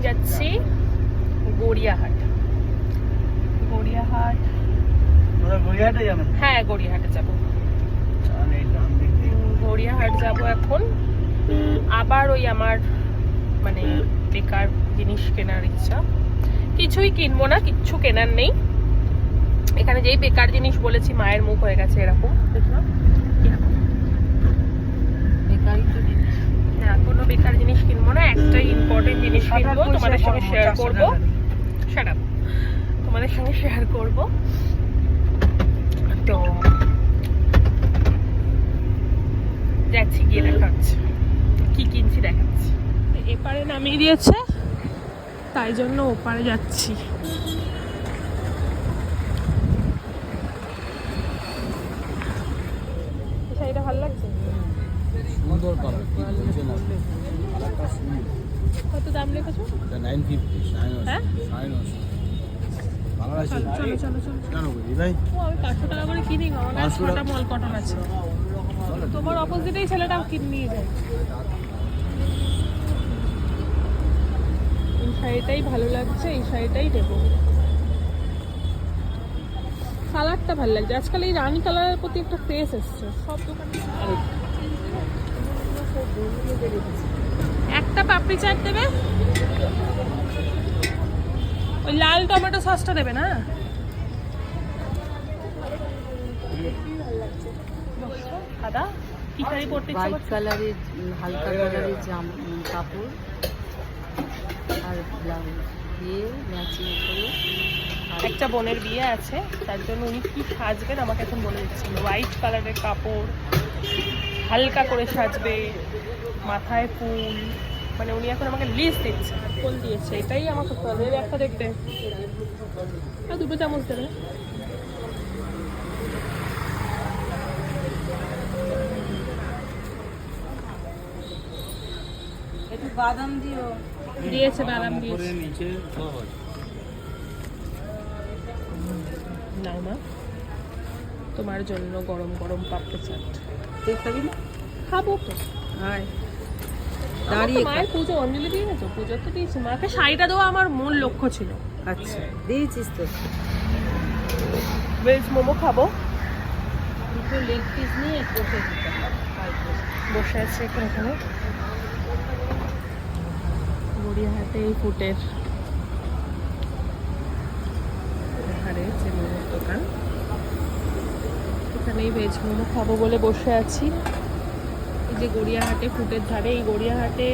যাচ্ছি গড়িয়াহাট। গড়িয়াহাট, হ্যাঁ গড়িয়াহাটে যাবো। গড়িয়াহাট যাবো এখন। আবার ওই আমার মানে বেকার জিনিস কেনার ইচ্ছা। কিছুই কিনবো না, কিচ্ছু কেনার নেই এখানে। যেই বেকার জিনিস বলেছি মায়ের মুখ হয়ে গেছে এরকম। দেখলাম না, কোনো বেকার জিনিস কিনবো না, একটাই ইম্পর্টেন্ট জিনিস কিনবো, তোমাদের সঙ্গে শেয়ার করবো। Shut up. তোমাদের সঙ্গে শেয়ার করবো। তো যাচ্ছি, গিয়ে দেখাচ্ছি কি কিনছি, দেখাচ্ছি। এপারে নামিয়ে দিয়েছে, তাই জন্য ওপারে যাচ্ছি। শাড়িটা ভালো লাগছে, সুন্দর কালার। কত দাম লেখেছো? 950। হ্যাঁ কালার আছে। চলো চলো চলো। কেন করি ভাই? ও আমি 500 টাকা করে কিনি, আমার 6টা মল কটন আছে। তোমার অপোজিটেই ছেলেটাও কিনে নিয়ে যায়। এই শাড়িটাই ভালো লাগছে, এই শাড়িটাই নেবো। কালারটা ভালো লাগছে, আজকাল এই রানী কালারের প্রতি একটা ক্রেজ এসছে সব দোকানে। একটা পাপড়ি চাট দেবে, ওই লাল টমেটো সসটা দেবে না। দাদা কি শাড়ি পরতে ইচ্ছা হোয়াইট করছে? কালারের হালকা কালারের কাপড় আর ব্লাউজ দিয়ে ম্যাচিং করে। একটা বোনের বিয়ে আছে, তার জন্য উনি কি সাজবেন আমাকে এখন বলে দিচ্ছেন। হোয়াইট কালারের কাপড়, হালকা করে সাজবে, মাথায় ফুল, মানে উনি এখন আমাকে লিস্ট দিচ্ছে, ফুল দিয়েছে। এটাই আমাকে করতে হবে। একটা দেখতে আর 2 চামচ দেবে। একটু বাদাম দিও। দিয়েছে, বাদাম দিয়েছে। নিচে নাও মা, তোমার জন্য গরম গরম পাপড়ি চাট। তুই খাবি না? খাবো তো। আয় দাঁড়িয়ে দাঁড়িয়ে মায়ের পুজো অঞ্জলি দিয়ে গেছো? পুজো তো দিয়েছি, মাকে শাড়িটা দেওয়া আমার মূল লক্ষ্য ছিল। আচ্ছা দিয়েছিস তো। ভেজ মোমো খাবো। দুটো লেগ পিস নিয়ে বসে দিতে বসে আছে এখানে গড়িয়াহাটে এই ফুটের ধারে যে মোমোর দোকান, এখানেই ভেজ মোমো খাবো বলে বসে আছি। এই যে গড়িয়াহাটে ফুটের ধারে, এই গড়িয়াহাটে